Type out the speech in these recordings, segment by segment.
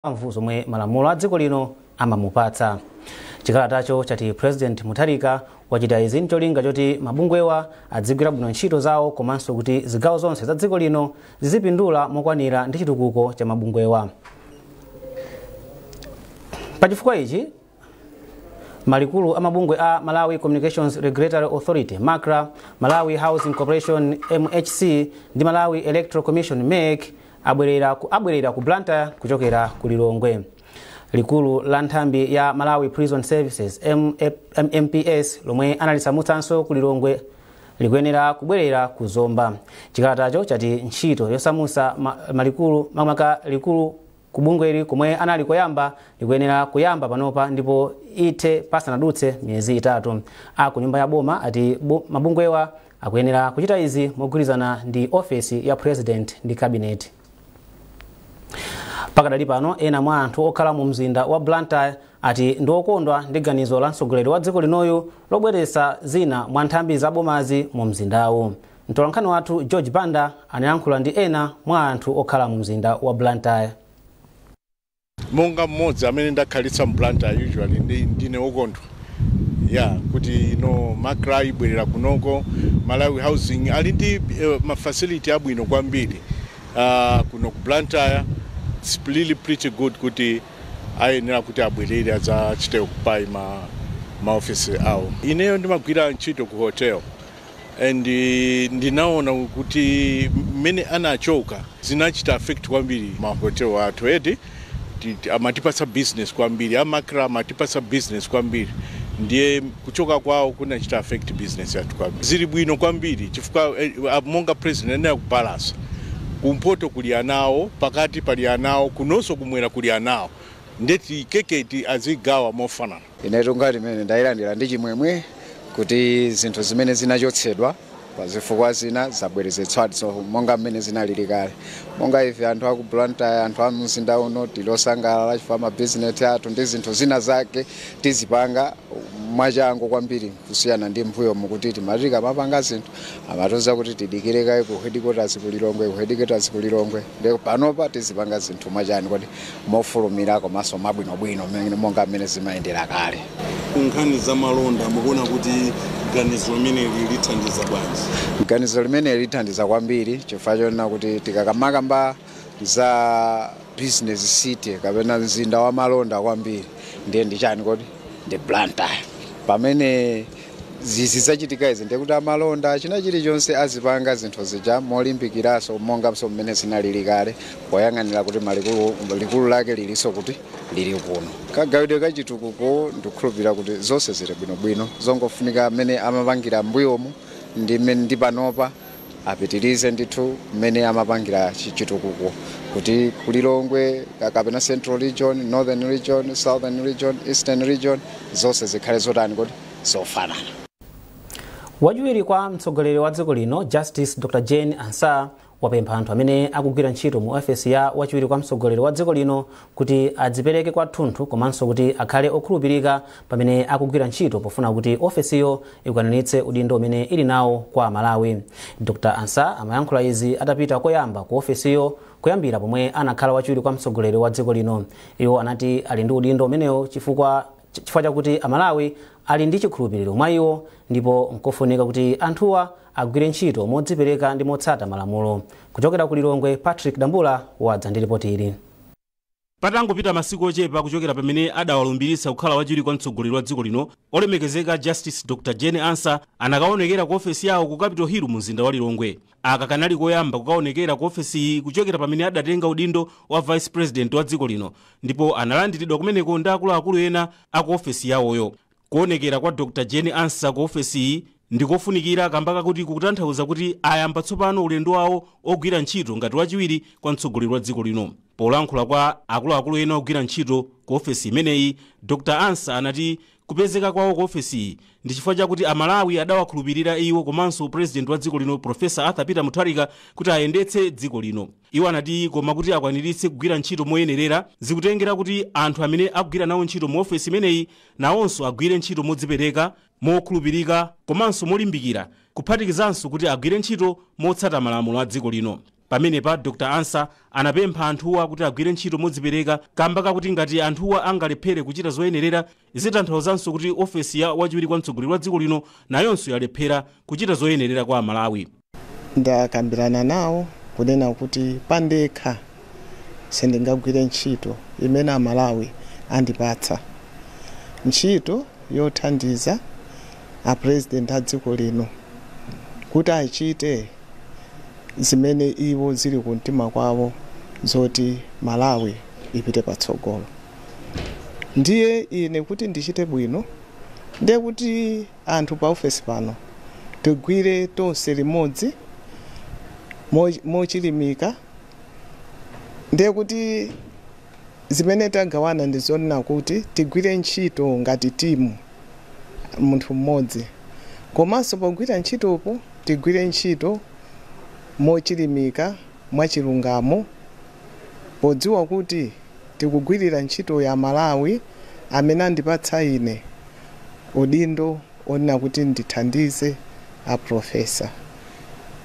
mphamvu zomwe malamulo a dziko lino amamupatsa. Chikalatacho chati President Mutharika wachita izi ncholinga choti mabungwewa adzigwira bwino ntchito zawo komanso kuti zigawo zonse za dziko lino zizipindula mokwanira ndi chitukuko cha mabungwewa. Pachifukwa ichi, malikulu amabungwe a Malawi Communications Regulatory Authority MACRA, Malawi Housing Corporation MHC ndi Malawi Electoral Commission MEC abwerera ku Blantyre kuchokera ku Lilongwe. Likulu la nthambi ya Malawi Prison Services MMPS lomwe analisamutsanso ku Lilongwe likuyenera kubwerera ku Zomba. Chikalatacho chati ntchito yosamusa malikulu mamaka likulu kubungweri komwe anali koyamba likuyenera kuyamba panopa ndipo ithe pasanadutse miyezi 3. Ku nyumba ya boma ati mabungwewa akuyenera kuchita izi mogwirizana ndi ofisi ya President ndi Cabinet. Pakadali pano ena mwa anthu okhala mu mzinda wa Blantyre ati ndiokondwa ndi ganizo la mtsogoleri wa dziko linoyu lobweretsa zina mwa nthambi za bomazi mu mzindawu. Mtolankhani wathu George Banda anayankhula ndi ena mwa anthu okhala mu mzinda wa Blantyre. Monga mmodzi amene ndakhalitsa mu Blantyre usually ndine okondwa kuti MACRA ibwerera kunoko. Malawi Housing ali ndi facility abwino kwambiri kuno ku Blantyre. It's really pretty good kuti ayenera kuti abwerere adzachite okupai ma office awo. Ineyo ndimagwira ntchito ku hotel and ndinaona kuti mmene anachoka zinachita affect kwambiri ma hotel athu edi amatipasa business kwambiri, MACRA amatipasa business kwambiri, ndiye kuchoka kwawo kunachita affect business yathu kwambiri. Zili bwino kwambiri chifukwa monga president ene kubalance kumpoto kuli anawo, pakati pali anawo, kunonso kumwera kuli anawo, ndeti keketi azigawa mofanana. Inetu ngati mene ndayilandira ndi chimwemwe kuti zinthu zimene zinachotsedwa pazifukwa zina zabwerezetsanso monga mmene zinalili kale. Monga ife anthu aku Blantyre, anthu a mzinda uno tilosangalala chifukwa business athu ndi zinthu zina zake tizipanga mwachangu kwambiri kusiyana ndi mbuyo mukuti timatika mapanga zinthu amatoza kuti tidikire kayi ku headquarters ku Lilongwe ndipo panopa tizipanga zinthu mwachani kuti mofulumira komanso mabwinobwino monga mmene zimayendera kale. Nkhani za malonda mukuona kuti ganizo limene lithandiza bwanji? Ganizo limene lithandiza kwambiri chifukwa chona kuti tikamakamba za business city kapena mzinda wa malonda kwambiri ndiye ndichani kuti ndi Blantyre. Pamene zizachitika izi ndiye kuti amalonda china chilichonse azipanga zinthu zija molimbikiraso monga mmene zinalili kale poyang'anira kuti likulu lake liliso kuti lili kuno. Kagawidwe ka chitukuko ndikukhulupirira kuti zonse zili bwinobwino zongofunika amene amapangira mbuyomu ndi panopa apitirize ndithu mmene amapangira chitukuko kuti ku Lilongwe kapena Central Region, Northern Region, Southern Region, Eastern Region zonse zikhale zotani kuti zofanana. Wachiwiri kwa mtsogoleri wa dziko lino Justice Dr. Jane Ansah wapempha anthu amene akugwira ntchito mu ofesi ya wachiwiri kwa mtsogoleri wa dziko lino kuti adzipereke kwathunthu komanso kuti akhale okhulupirika pamene akugwira ntchito pofuna kuti ofesiyo ikwaniritse udindo umene ili nawo kwa Malawi. Dr. Ansah amayankhula izi atapita koyamba ku ofesiyo kuyambira pomwe anakhala wachiwiri kwa mtsogoleri wa dziko lino. Iwo anati ali ndi udindo umenewo chifukwa chakuti Amalawi ali ndi chikhulupiriro mwa iwo ndipo nkofunika kuti anthuwa agwire ntchito modzipereka ndi motsata malamulo. Kuchokera ku Lilongwe, Patrick Dambula wadza ndi ripoti ili. Patangopita masiku ochepa kuchokera pamene adawalumbiritsa kukhala wachiwiri kwa mtsogoleri wa dziko lino, olemekezeka Justice Dr. Jane Ansah anakaonekera ku ofesi yawo ku Capitol Hill mu mzinda wa Lilongwe. Aka kanali koyamba kukaonekera ku ofesi iyi kuchokera pamene adatenga udindo wa Vice President wa dziko lino, ndipo analandiridwa kumeneko ndi akuluakulu ena aku ofesi yawoyo. Kuonekera kwa Dr. Jane Ansah ku ofesi iyi ndikofunikira kambaka kuti kukutanthauza kuti ayamba tsopano ulendo wawo ogwira ntchito ngati wachiwiri kwa mtsogoleri wa dziko lino. Polankhula kwa akuluakulu ena ogwira ntchito ku ofesi imeneyi, Dr. Ansah anati kupezeka kwawo ku ofesi iyi ndi chifukwa chakuti Amalawi adawakhulupirira iwo komanso President wa dziko lino Professor Arthur Peter Mutharika kuti ayendetse dziko lino. Iwo anati koma kuti akwaniritse kugwira ntchito moyenerera zikutengera kuti anthu amene akugwira nawo ntchito mu ofesi imeneyi nawonso agwire ntchito modzipereka, mokhulupirika komanso molimbikira, kuphatikizanso kuti agwire ntchito motsata malamulo a dziko lino. pamenepa Dr. Ansa anapempha anthuwa kuti agwire ntchito modzipereka kamba kakuti ngati anthuwa angalephere kuchita zoyenerera zitanthauzanso kuti ofesi ya wachiwiri kwa mtsogoleri wa dziko lino nayonso yalephera kuchita zoyenerera kwa Amalawi. Ndakambirana nawo kunena kuti pandekha sindingagwire ntchito imene Amalawi andipatsa, ntchito yothandiza a president a dziko lino kuti achite zimene iwo zili kumtima kwawo zoti Malawi ipite patsogolo. Ndiye ine kuti ndichite bwino ndiye kuti anthu pa ofesi pano tigwire tonse limodzi mochilimika, ndiye kuti zimene tagawana ndizonena kuti tigwire ntchito ngati timu, munthu mmodzi, komanso pogwira ntchitopo tigwire ntchito mochilimika mwachilungamo, podziwa kuti tikugwirira ntchito ya Malawi amene andipatsa ine udindo onena kuti ndithandize a profesa.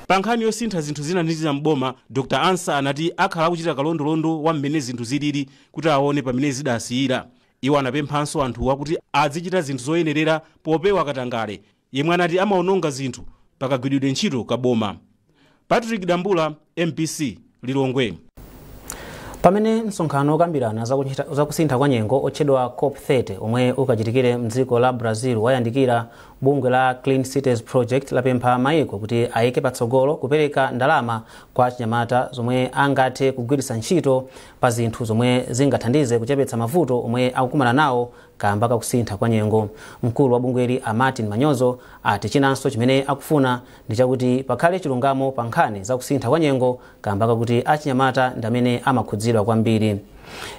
Pa nkhani yosintha zinthu zina ndi zina mboma, Dr. Ansa anati akhala akuchita kalondolondo wa mmene zinthu zilili kuti aone pamene zidasiyira. Iwo anapemphanso anthuwa kuti azichita zinthu zoyenerera popewa katangale yemwe anati amaononga zinthu pakagwiridwe ntchito kaboma. Patrick Dambula, MPC, Lilongwe. Pamene msonkhano okambirana zakusintha kwa nyengo otchedwa COP30 omwe ukachitikire mdziko la Brazil wayandikira, bungwe la Clean Cities Project lapempha maiko kuti ayike patsogolo kupereka ndalama kwa achinyamata zomwe angathe kugwiritsa ntchito pa zinthu zomwe zingathandize kuchepetsa mavuto omwe akukumana nawo kamba kakusintha kwa nyengo. Mkulu wa bungweli Martin Manyozo ati chinanso chimene akufuna ndi chakuti pakhale chilungamo pa nkhani zakusintha kwa nyengo kamba kakuti achinyamata ndi amene amakhudzidwa kwambiri.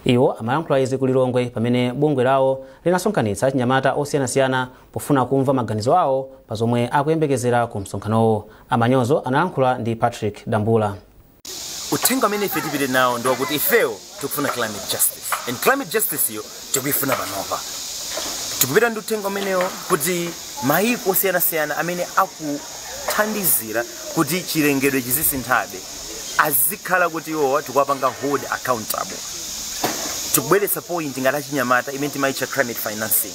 Iwo amayankhula izi ku Lilongwe pamene bungwe lawo linasonkhanitsa achinyamata osiyanasiyana pofuna kumva maganizo awo pa zomwe akuyembekezera ku msonkhanowo. Amanyozo analankhula ndi Patrick Dambula. Uthenga amene ife tipite nawo ndi wakuti ifewo tikufuna climate justice, and climate justice iyo tikuyifuna panopa. Tikupita ndi uthenga umenewo kuti maiko osiyanasiyana amene akuthandizira kuti chilengedwe chizisinthabe azikhala kuti iwowa tikuwapanga hold accountable. Tikubweretsa point ngati achinyamata imene timaitcha climate financing,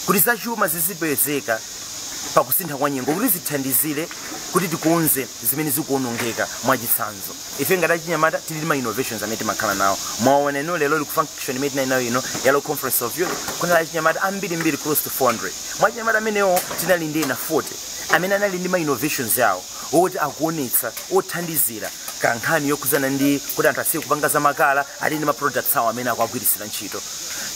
kuti zachuma zizipezeka pakusintha kwa nyengo kuti zithandizire kuti tikonze zimene zikuonongeka mwachitsanzo. Ife ngati achinyamata tili ma innovations amene timakhala nawo. Mwaona ino lero function imene tinayo ino yalo conference of youth kuna achinyamata ambiri close to 400. Mwachinyamata amenewo tinali ndi ena 40 amene anali ndi ma innovations yawo oti akuonetsa othandizira kankhani yokuzana ndi kuti anthu asiye kupanga za makala ali ndi ma products awo amene akugwirisira ntchito.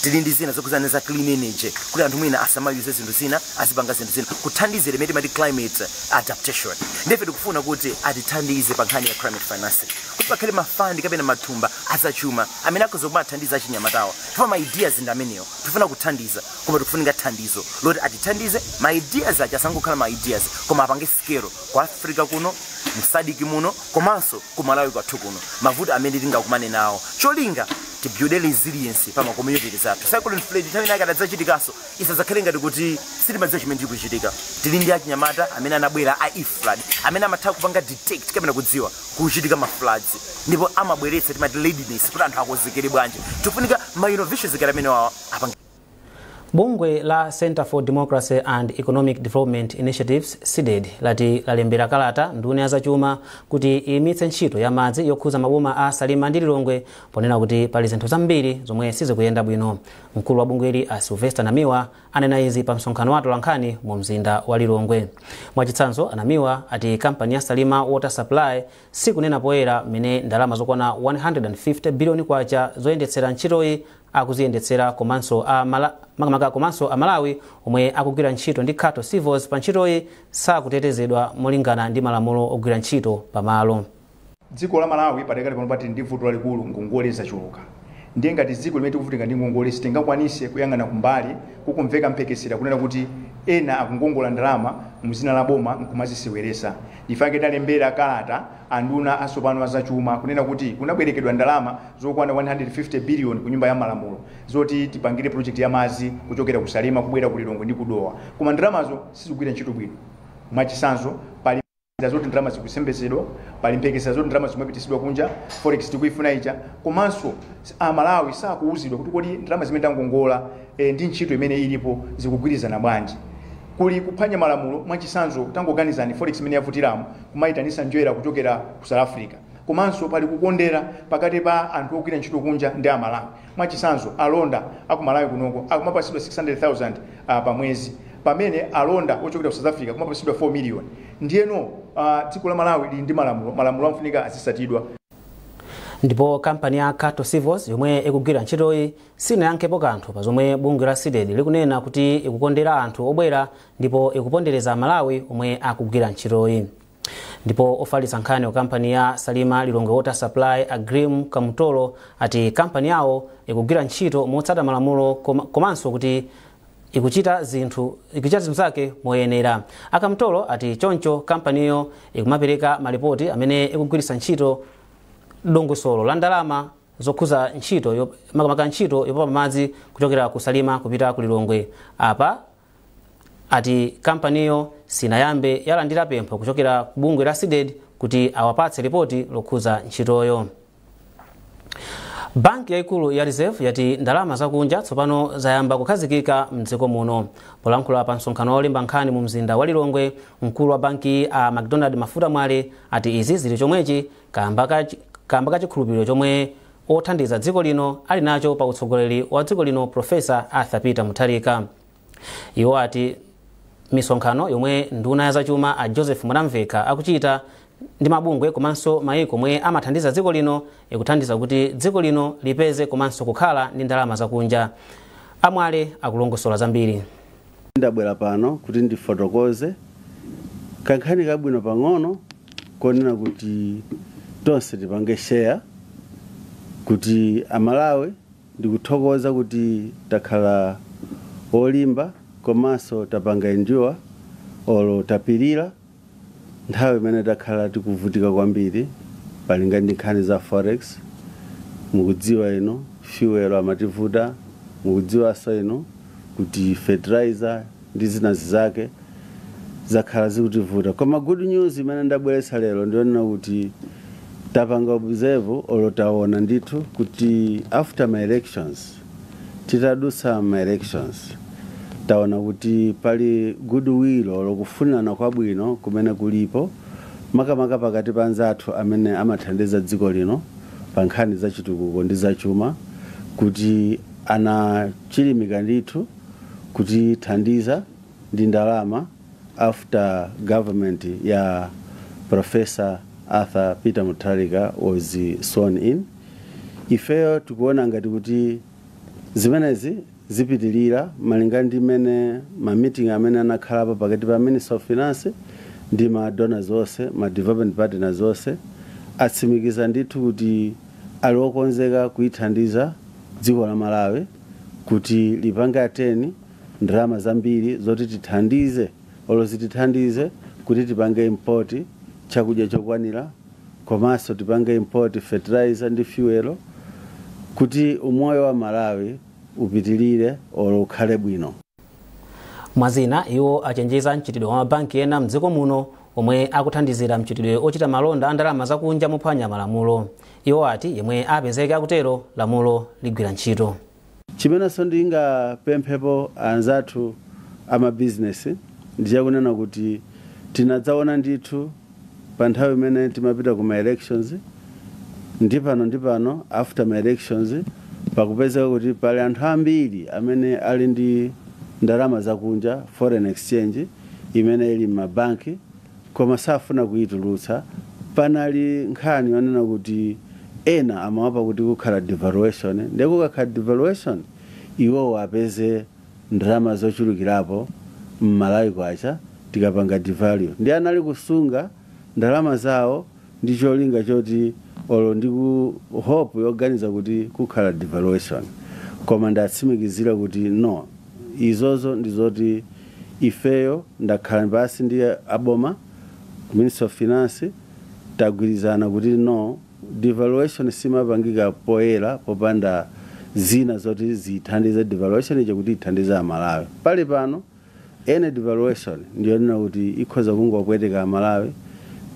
Tili ndi zina zokuzana za clean energy kuti anthu mwina asamayuze zinthu zina azipanga zinthu zina kuthandizira imene timati climate adaptation. Ndife tikufuna kuti atithandize pa nkhani ya climate financing kuti pakhale mafandi kapena mathumba azachuma amene akuzomathandiza achinyamatawa. Tifa ma ideas ndi amenewo tifuna kuthandiza, koma tikufunika thandizo loti atithandize ma ideas aja asangokhala ma ideas koma apange scale kwa Africa kuno, msadiki muno, komanso ku Malawi kwathu kuno mavuto amene tingakumane nawo. Cholinga tibuild resilience pa ma communities athu. Cycle inflation nthawi inakati adzachitikaso isazakhale ngati kuti sitimadziwa chimene chikuchitika. Tili ndi achinyamata amene anabwera a flood amene amatha kupanga detect kapena kudziwa kuchitika ma floods, ndipo amabweretsa timati readiness kuti anthu akozekere bwanji. Tifunika ma innovations ngati amene wawa apanga. Bungwe la Center for Democracy and Economic Development Initiatives CDED lati lalembera kalata nduna ya zachuma kuti imitse ntchito ya madzi yokhuza maboma a Salima ndi Lilongwe ponena kuti pali zinthu zambiri zomwe sizikuyenda bwino. Mkulu wa bungweli a Sylvester Namiwa anena izi pa msonkhano wa atolankhani mu mzinda wa Lilongwe. Mwachitsanzo Anamiwa ati kampani ya Salima Water Supply sikunena poyera mmene ndalama zokwana 150 billion kwacha zoyendetsera ntchitoyi akuziyendetsera komanso a Malawi omwe akugwira ntchito ndi Cato Civils pa ntchitoyi sakutetezedwa molingana ndi malamulo ogwira ntchito pamalo. Dziko la Malawi padakali pano pati ndi vuto lalikulu ngongole zachuluka. Ndiye ngati dziko limene tikuvutika ndi ngongole sitingakwanise kuyang'ana kumbali kukumveka mphekesera kunena kuti ena akungongola ndalama muzina la boma nkumazisiweresa. Ifake talembera kalata anduna asopano azachuma kunena kuti kunabwerekedwa ndalama zokwana 150 billion ku nyumba ya malamulo zoti tipangire project ya mazi kuchokera ku Salima kubwera ku Lilongwe ndi kudowa. Koma ndalamazo sizigwira ntchito bwino. Mwachitsanzo pali zoti ndalama zikusembezedwa pali mphekesera zoti ndalama zimapitisidwa kunja forex tikuifuna icha komanso Malawi sakuuzidwa kuti kodi ndalama zimene tangongola ndi ntchito imene ilipo zikugwirizana bwanji kuli kuphwanya malamulo mwachisanzo tangoganizani forex imene yavutiramo kumayitanisa njoyera kuchokera ku South Africa komanso pali kukondera pakati pa anthu ogwira ntchito kunja ndi Malawi mwachisanzo alonda aku Malawi kunoko akumapasidwa 600,000 pa mwezi pamene alonda ochokera ku South Africa kumapasidwa 4 million ndiyeno dziko la Malawi lili ndi malamulo amfunika azisatidwa. Ndipo kampani ya Cato Civils yomwe ikugwira ntchitoyi sinayankhepo kanthu pa zomwe bungwe la SIDED likunena kuti ikukondera anthu obwera ndipo ikupondereza Malawi omwe akugwira ntchitoyi. Ndipo ofalitsa nkhani wa kampani ya Salima Lilongwe Water Supply Agrim Kamutolo ati kampani yawo ikugwira ntchito motsata malamulo komanso kuti ikuchita zinthu zake moyenera. Akamutolo ati choncho kampaniyo ikumapereka malipoti amene ikugwiritsa ntchito dongosolo la ndalama zokhuza ntchito makamaka ntchito yopopa madzi kuchokera ku Salima kupita ku Lilongwe. Apa ati kampaniyo sinayambe yalandira pempho kuchokera ku bungwe la SIDED kuti awapatse ripoti lokhuza ntchitoyo. Banki yaikulu ya Reserve yati ndalama zakunja tsopano zayamba kukhazikika mdziko muno. Polankhula pa msonkhano olemba nkhani mu mzinda wa Lilongwe, mkulu wa banki a McDonald Mafuta Mwale ati izi zili chomwechi kamba kachikhulupiriro chomwe othandiza dziko lino ali nacho pa utsogoleri wa dziko lino Profesa Arthur Peter Mutharika. Iwo ati misonkhano yomwe nduna ya zachuma a Joseph Mwanamveka akuchita ndi mabungwe komanso mayiko omwe amathandiza dziko lino ikuthandiza kuti dziko lino lipeze komanso kukhala ndi ndalama zakunja. Amwale akulongosola zambiri. Ndabwera pano kuti ndifotokoze kankhani kabwino pang'ono konena kuti tonse tipange share kuti Amalawi ndikuthokoza kuti takhala olimba komanso tapanga endure olo tapirira nthawi imene takhala tikuvutika kwambiri palinga ndi nkhani za forex. Mukudziwa ino fuel amativuta, mukudziwa so ino kuti fertilizer ndi zina zake zakhala zikutivuta. Koma good news imene ndabweretsa lero ndiona kuti tapanga observe olo taona ndithu kuti after my elections titadusa my elections taona kuti pali goodwill olo kufunana kwabwino kumene kulipo makamaka pakati pa anzathu amene amathandiza dziko lino pa nkhani za chitukuko ndi zachuma kuti anachilimika ndithu kuti thandiza ndi ndalama after government ya Professor Arthur Peter Mutharika was sworn in. Ifeyo tikuona ngati kuti zimenezi zipitilira malinga ndi mene ma meeting amene anakhala pakati pa Minister of Finance ndi ma donors onse, ma development partners onse atsimikiza ndithu kuti ali okonzeka kuithandiza dziko la Malawi kuti lipange ateni ndalama zambiri zoti tithandize olo zitithandize kuti tipange import chakudya chokwanira komanso tipange import fertilizer ndi fuel kuti umoyo wa Malawi upitilire olo ukhale bwino. Mwazina iwo achenjeza mchitidwe wa mabanki ena mdziko muno omwe akuthandizira mchitidwe ochita malonda a ndalama zakunja mophwanya malamulo. Iwo ati yemwe apezeke akutero lamulo ligwira ntchito. Chimenenso ndingapemphepo anzathu ama business ndichakunena kuti tinadzaona ndithu pa nthawi imene timapita ku elections ndi pano after my elections pakupezeka kuti pali anthu ambiri amene ali ndi ndalama zakunja foreign exchange imene ili mabanki koma safuna kuitulutsa. Panali nkhani yonena kuti ena amawapa kuti kukhala devaluation ndiko kukhala devaluation iwo apeze ndalama zochulukirapo m'Malawi kwacha tikapanga devalue ndi anali kusunga ndalama zawo ndi cholinga choti olo ndiku hope yoganiza kuti kukhala devaluation koma ndatsimikizira kuti no izozo ndizoti ifeyo ndakhala basi ndi aboma Minister of Finance tagwirizana kuti no devaluation simapangika poyera popanda zina zoti zithandize devaluation ije kuti ithandize Malawi. Pali pano ene devaluation ndiyonena kuti ikhoza kungopweteka Malawi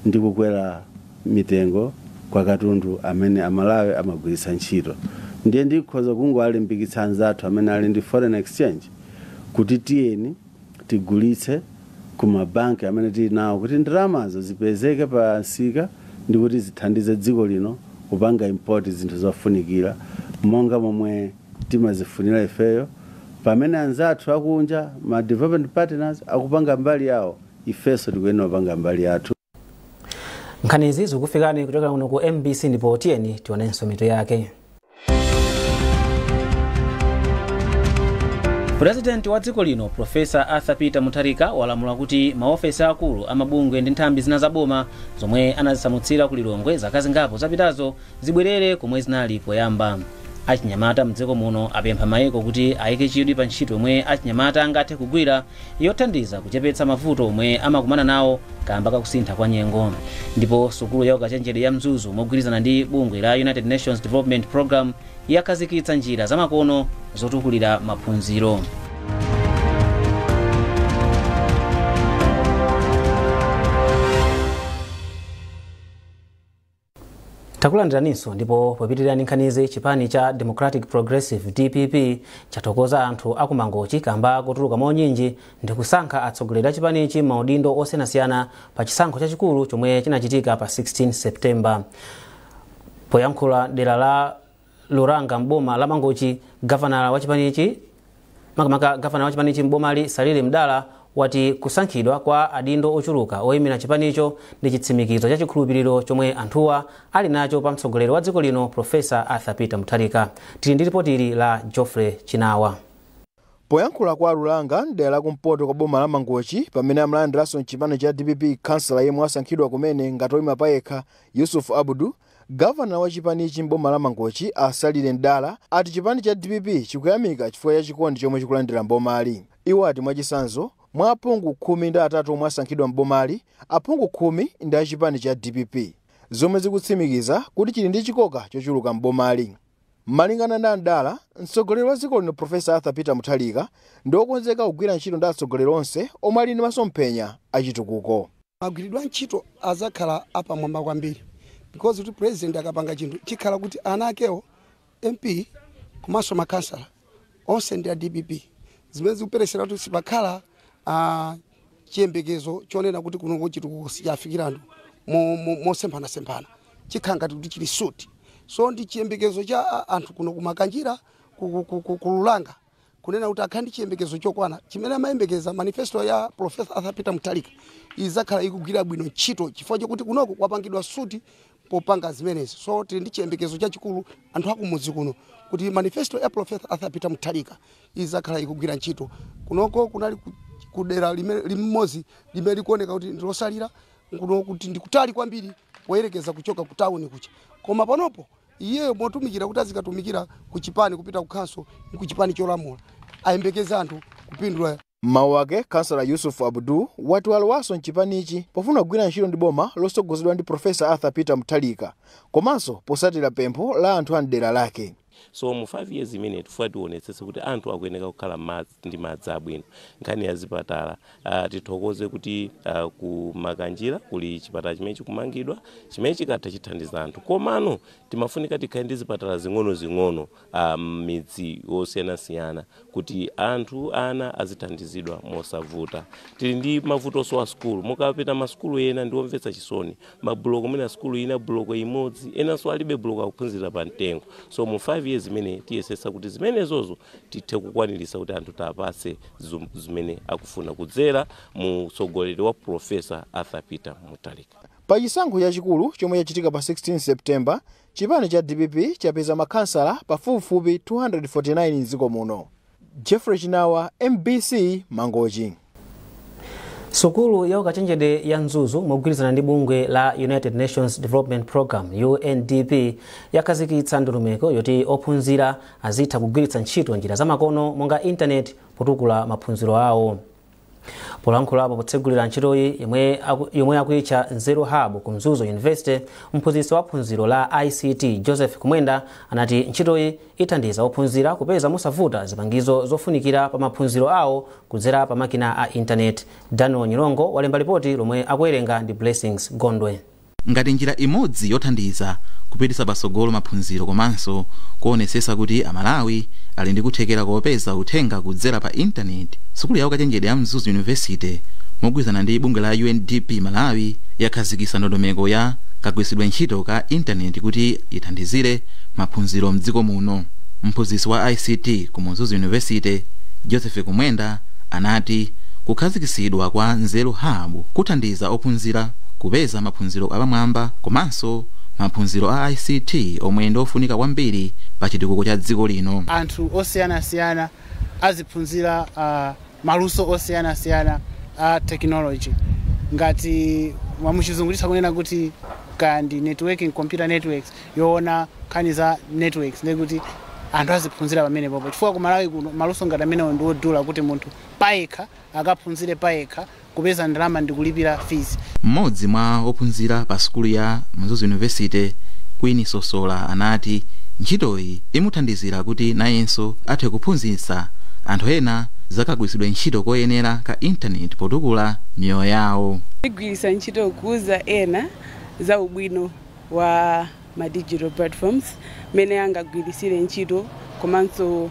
ndi kukwera mitengo kwa katundu amene amalawi amagwiritsa ntchito. Ndiye ndikhoza kungowalimbikitsa anzathu amene ali ndi foreign exchange kuti tiyeni tigulitse ku mabanki amene tili nawo kuti ndalamazo zipezeke pa nsika ndi kuti zithandize dziko lino kupanga import zinthu zofunikira monga momwe timazifunira ifeyo. Pamene anzathu akunja ma development partners akupanga mbali yawo, ifeso tikuyenera kupanga mbali yathu. Nkhani izi zikufikani kutoka kuno ku MBC, ndipo tiyeni tionenso mitu yake. President wa dziko lino Profesa Arthur Peter Mutharika walamula kuti maofesi akulu amabungwe ndi nthambi zina zaboma zomwe anazisamutsira ku Lilongwe zaka zingapo zapitazo zibwerere komwe zinali poyamba. Achinyamata mdziko muno apempha mayiko kuti ayike chidwi pa ntchito yomwe achinyamata angathe kugwira yothandiza kuchepetsa mavuto omwe amakumana nawo kamba kakusintha kwa nyengo. Ndipo sukulu ya ukachenjede ya Mzuzu mogwirizana ndi bungwe la United Nations Development Program yakhazikitsa njira zamakono zotukulira maphunziro. Takulandiraniso ndipo popitirira nkhanizi chipani cha Democratic Progressive DPP chatokoza anthu akumangochi kamba kutuluka monyinji ndi kusankha atsogoleri a chipanichi maudindo osiyanasiyana pa chisankho chachikulu chomwe chinachitika pa 16 September. Poyankhula dera la Luranga mboma la Mangochi, gavana wa chipanichi mbomali Salile Mdala wati kusankhidwa kwa adindo ochuluka oyimira chipanicho ndi chitsimikizo cha chikhulupiriro chomwe anthuwa ali nacho pa mtsogoleri wa dziko lino Profesa Arthur Peter Mutharika. Tili ndi ripoti la Geoffrey Chinawa. Poyankhula kwa Luranga dera la kumpoto kwa boma la Mangochi pamene amalandiranso chipani cha DPP kansala yemwe asankhidwa kumene ngati oyima payekha Yusuf Abdu, gavana wa chipanichi mboma la Mangochi Salile Mdala ati chipani cha DPP chikuyamika chifukwa cha chikondi chomwe chikulandira mbomali. Iwo ati mwachisanzo mwa aphungu 13 omwe asankhidwa mbomali, aphungu 10 ndi achipani cha DPP, zomwe zikutsimikiza kuti chili ndi chikoka chochuluka mbomali. Malingana ndi Mdala, mtsogoleri wa dziko lino Profesa Arthur Peter Mutharika ndi okonzeka kugwira ntchito ndi atsogoleri onse omwe ali ndi masomphenya achitukuko. Magwiridwa ntchito azakhala apamwamba kwambiri because kuti president akapanga chinthu chikhala kuti ana akewo MP komanso makansala onse ndi a DPP, zimene zikuperesera kuti sipakhala chiyembekezo chonena kuti kuno chitukuko sichafikira anthu mosemphana chikhala ngati kuti chili suti. So ndi chiyembekezo cha anthu kuno kumakanjira kululanga kunena kuti akhandi chiyembekezo chokwana chimene amayembekeza manifesto ya Profesa Arthur Peter Mutharika izakhala ikugwira bwino ntchito chifukwa chokuti kunoko kwapangidwa suti popanga zimenezi. So tili ndi chiyembekezo chachikulu anthu akumudzi kuno kuti manifesto ya Profesa Arthur Peter Mutharika izakhala ikugwira ntchito. Kunoko kunali kudera limodzi limene likuoneka kuti ndilosalira kuno kuti ndikutali kwambiri poyerekeza kuchoka ku town kucha. Koma panopo iye motumikira kuti azikatumikira ku chipani kupita ku council ku chipani cholamula ayembekeza anthu kupindula. Mawu ake kansala Yusuf Abdu wati walowaso mchipanichi pofuna kugwira ntchito ndi boma losogozedwa ndi Profesa Arthur Peter Mutharika komanso posatira pempho la anthu a mdera lake. So mu 5 years imene tifuna tionetsetse kuti anthu akuyeneka kukhala ndi madzi abwino. Nkhani ya zipatala tithokoze kuti ku Makanjira kuli chipatala chimene chikumangidwa chimene chikatha chithandiza anthu. Komano timafunika tikhale ndi zipatala zing'ono midzi osiyanasiyana kuti anthu ana azithandizidwa mosavuta. Tili ndi mavuto so a skulu, mukapita maskulu ena ndi omvetsa chisoni. Mabuloko mwina skulu ina buloko imodzi, ena so alibe buloko akuphunzira pa mtengo. So mu 5 years zimene tiyesesa kuti zimenezozo tithe kukwanirisa kuti anthu tapase zimene akufuna kudzera mu mtsogoleri wa Profesa Arthur Peter Mutharika. Pa chisankho chachikulu chomwe chachitika pa 16 September, chipani cha DPP chapeza makansala pafupifupi 249 m'dziko muno. Geoffrey Chinawa, MBC, Mangochi. Sukulu ya ukachenjede ya Mzuzu mogwirizana ndi bungwe la United Nations Development Program UNDP yakhazikitsa ndondomeko yoti ophunzira azitha kugwiritsa ntchito njira zamakono monga internet potukula maphunziro awo. Polankhulapo potsegulira ntchitoyi yomwe akuyitcha Nzeru Hub ku Mzuzu University, mphunzitsi wa phunziro la ICT Joseph Kumwenda anati ntchitoyi ithandiza ophunzira kupeza mosavuta zipangizo zofunikira pa maphunziro awo kudzera pa makina a internet. Daniel Nyilongo walemba ripoti lomwe akuwerenga ndi Blessings Gondwe. Ngati njira imodzi yothandiza kupititsa patsogolo maphunziro komanso kuonetsetsa kuti Amalawi ali ndi kuthekera kopeza uthenga kudzera pa internet, sukulu ya ukachenjede ya Mzuzu University mogwirizana ndi bungwe la UNDP Malawi yakhazikitsa ndondomeko ya kagwiritsidwe ntchito ka internet kuti ithandizire maphunziro mdziko muno. Mphunzitsi wa ICT ku Mzuzu University Joseph Kumwenda anati kukhazikitsidwa kwa Nzeru Hub kuthandiza ophunzira kupeza maphunziro apamwamba komanso maphunziro a ICT omwe ndi ofunika kwambiri pa chitukuko cha dziko lino. Anthu osiyanasiyana aziphunzira maluso osiyanasiyana a technology, ngati mwamuchizungulitsa kunena kuti kandi networking computer networks yoona nkhani za networks ndikuti anthu aziphunzira pamene popo chifukwa ku Malawi kuno maluso ngati amenewo ndi odula kuti munthu payekha akaphunzire payekha kupeza ndalama ndi kulipira fees. Mmodzi mwa ophunzira pa sukulu ya Mzuzu University Queen Sosola anati ntchitoyi imuthandizira kuti nayenso athe kuphunzitsa anthu ena zakagwiritsidwe ntchito koyenera ka internet potukula miyoyo yawo. Igwiritsa ntchito kuuza ena za ubwino wa ma digital platforms mene angagwiritsire ntchito komanso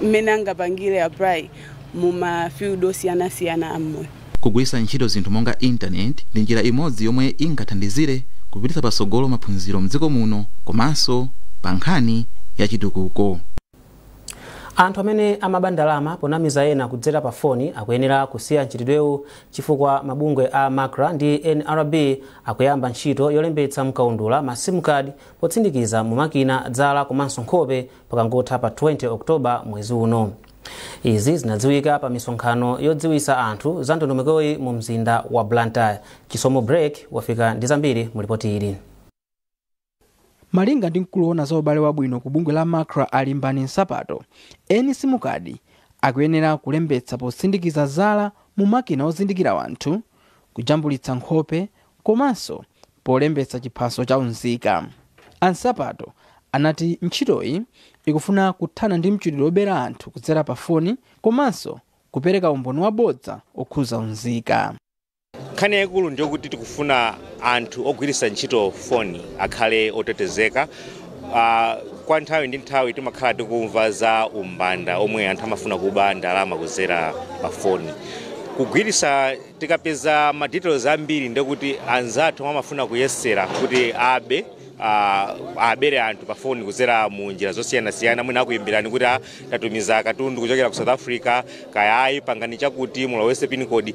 mene angapangire apply mu ma field osiyanasiyana amoyo. Kugwiritsa ntchito zinthu monga internet ndi njira imodzi yomwe ingathandizire kupititsa patsogolo maphunziro mdziko muno komanso pa nkhani ya chitukuko. Anthu amene amaba ndalama ponamiza ena kudzera pa foni akuyenera kusiya ntchitidwewu chifukwa mabungwe a Makra ndi NRB akuyamba ntchito yolembetsa mkaundula ma sim card potsindikiza mu makina dzala komanso nkhope pakangotha pa 20 Oktoba mwezi uno. Izi zinadziwika pa misonkhano yodziwisa anthu za ndondomekoyi mu mzinda wa Blantyre. Chisomo Break wafika ndi zambiri mu ripoti ili. Malinga ndi mkuluona za ubale wabwino ku bungwe la Makra alimbani nsapato, eni simukadi akuyenera kulembetsa posindikiza zala mu makina ozindikira wanthu, kujambulitsa nkhope komanso polembetsa chiphaso cha unzika. Ansapato anati ntchitoyi ikufuna kuthana ndi mchitidwe obera anthu kudzera pa foni komanso kupereka umboni wabodza okhuza unzika. Nkhani yaikulu ndiyo kuti tikufuna anthu ogwiritsa ntchito foni akhale otetezeka. Kwa nthawi ndi nthawi timakhala tikumva za umbanda omwe anthu amafuna kuba ndalama kudzera pa foni. Kugwiritsa tikapeza ma details ambiri ndiyo kuti anzathu amafuna kuyesera kuti abere anthu pa foni kudzera mu njira zosiyanasiyana. Mwina akuyimbirani kuti tatumiza katundu kuchokera ku South Africa kayayi pangani chakuti mulowetse pin code.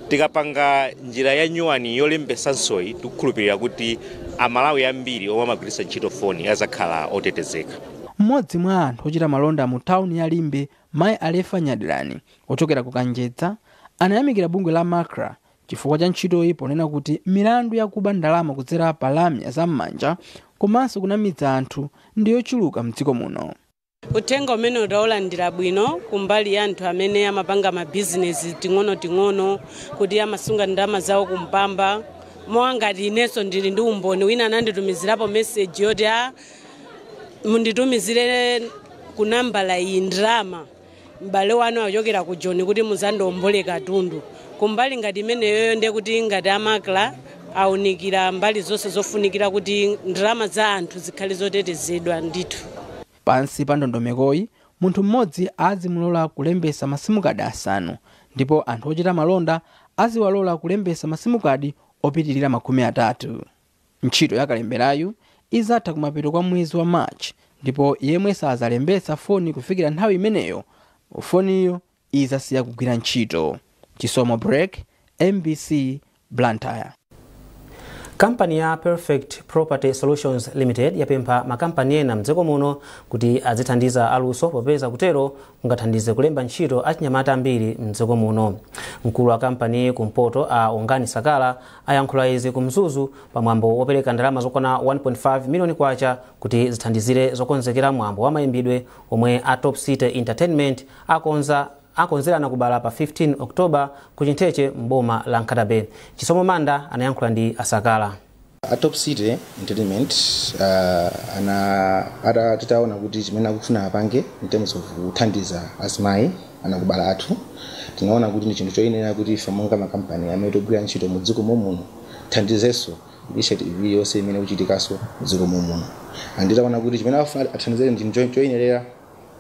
Tikapanga njira ya nyuwani yolembesa nsoyi tikukhulupirira kuti Amalawi ambiri omwe amagwiritsa ntchito foni azakhala otetezeka. Mmodzi mwa anthu ochita malonda mu tawuni ya Limbe, Mai Alefa Nyadirani ochokera ku Kanjedza anayamikira bungwe la Makra chifukwa cha ntchitoyi ponena kuti milandu yakuba ndalama kudzera pa lamya zam'manja komanso kunamiza anthu ndi yochuluka mdziko muno. Uthenga umene utawulandira bwino kumbali ya anthu amene amapanga ma business ting'ono kuti amasunga ndalama zawo kumpamba. Mwangati ineso ndili ndi umboni wina ananditumizirapo message yoti munditumizire ku nambala iyi ndalama m'bale wanu achokera ku John kuti muzandombole katundu. Kumbali ngati imeneyo ndiye kuti ngati Amakla awunikira mbali zonse zofunikira kuti ndalama za anthu zikhale zotetezedwa ndithu. Pansi pa ndondomekoyi munthu mmodzi azimulola kulembesa masimukadi 5 ndipo anthu ochita malonda aziwalola kulembesa masimukadi opitirira 30. Ntchito ya kalemberayu izatha kumapeto kwa mwezi wa March ndipo yemwe sazalembesa foni kufikira nthawi imeneyo foniyo izasiya kugwira ntchito. Chisomo Break, MBC, Blantyre. Kampani ya Perfect Property Solutions Limited yapempha makampani ena mdziko muno kuti azithandiza aluso popeza kutero kungathandize kulemba ntchito achinyamata ambiri mdziko muno. Mkulu wa kampani kumpoto a Ongani Sakala ayankhula izi ku Mzuzu pamwambo wopereka ndalama zokwana 1.5 million kwacha kuti zithandizire zokonzekera mwambo wa mayimbidwe omwe a Top City Entertainment akonza akonzerana kubala pa 15 Oktoba ku Chintheche mboma la Nkatabe. Chisomo Manda anayankhula ndi Asakala. A Top City Entertainment titaona kuti chimene akufuna apange in terms of kuthandiza azimayi anakubala athu. Tinaona kuti ndi chinthu choyenera kuti ife monga makampani amene togwira ntchito mu dziko muno thandizenso initiative yonse imene kuchitikaso mu dziko muno. Anditaona kuti chimene athandizire ndi chinthu choyenera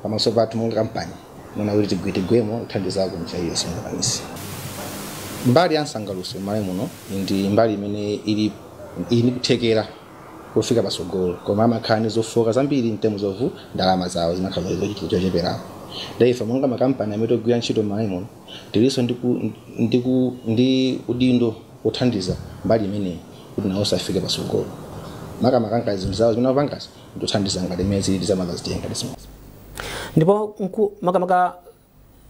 pamaso pathu monga kampani. Nona kuti tigwitigwemo kuthandizako nchayiyo singapanisi. Mbali ya Nsangaluso m'malo muno ndi mbali imene ili kuthekera kufika pasogolo koma amakhani zofoka zambiri in terms of ndalama zawo zimakhala zocheperapo. Ndaifa monga makampani amene togwira ntchito m'malo muno tiliso ndi udindo kuthandiza mbali imene kuti nawo safike pasogolo. Makamaka zinthu zawo zinapangaso ndothandiza ngati imene zili zamazazitenga ndisimodzi. Ndipo makamaka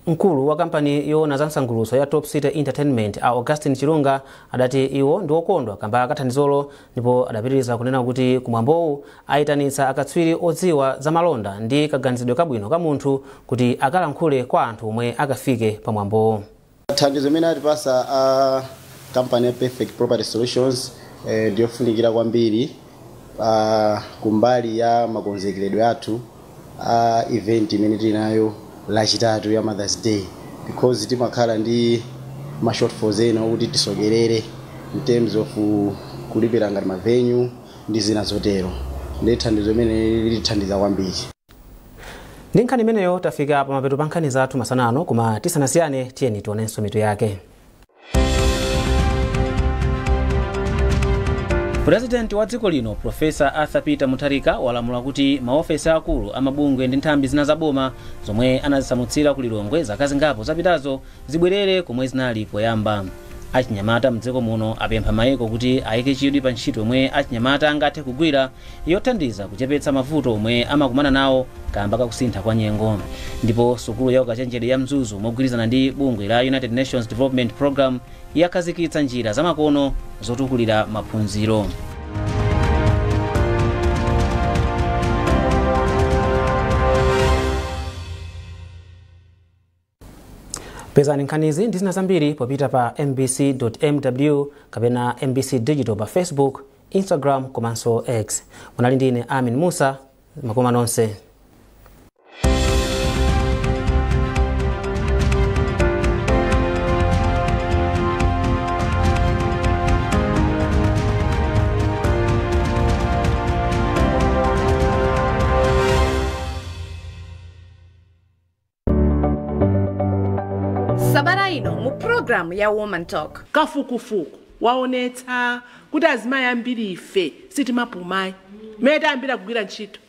mkulu wa kampani yoona za Nsanguluso ya Top City Entertainment Augustine Chilunga adati iwo ndi okondwa kamba kathandizolo, ndipo adapitiriza kunena kuti kumwambowu ayitanitsa akatswiri odziwa za malonda ndi kaganizidwe kabwino ka munthu kuti akalankhule kwa anthu omwe akafike pa mwambowo. Thandizo imene atipasa a kampani ya Perfect Property Solutions ndiyofunikira kwambiri kumbali ya makonzekeredwe athu event imene tinayo lachitatu ya Mother's Day, because timakhala ndi ma shortfalls ena kuti tisogerere in terms of kulipira ngati venue ndi zina zotero. Ndi thandizo imene lithandiza kwambiri. Ndi nkhani imeneyo tafika pa mapeto pa nkhani zathu masanano, koma tisanasiyane tiyeni tionenso mitu yake. President wa dziko lino Profesa Arthur Peter Mutharika walamula kuti maofesi akulu amabungwe ndi nthambi zina zaboma zomwe anazisamutsira ku Lilongwe zaka zingapo zapitazo zibwerere komwe zinali poyamba. Achinyamata mdziko muno apempha mayiko kuti ayike chidwi pa ntchito omwe achinyamata angathe kugwira yothandiza kuchepetsa mavuto omwe amakumana nawo kamba kakusintha kwa nyengo. Ndipo sukulu ya ukachenjede ya Mzuzu mogwirizana ndi bungwe la United Nations Development Program yakhazikitsa njira zamakono zotukulira maphunziro. Pezani nkhanizi ndi zina zambiri popita pa mbc.mw kapena MBC Digital pa Facebook, Instagram komanso X. Munali ndine Amin Musa, makoma nonse. Sabara ino mu program ya Woman Talk. Kafukufuku waonetsa kuti azimayi ambiri ife sitimapumai. Meta ambira kugwira ntchito.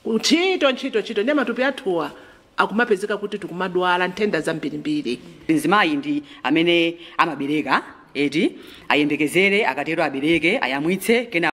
Ntchito ndi matupi athuwa akumapezeka kuti tikumadwala nthenda zambirimbiri. Azimayi ndi amene amabereka eti ayembekezere akatero abereke ayamwitse kena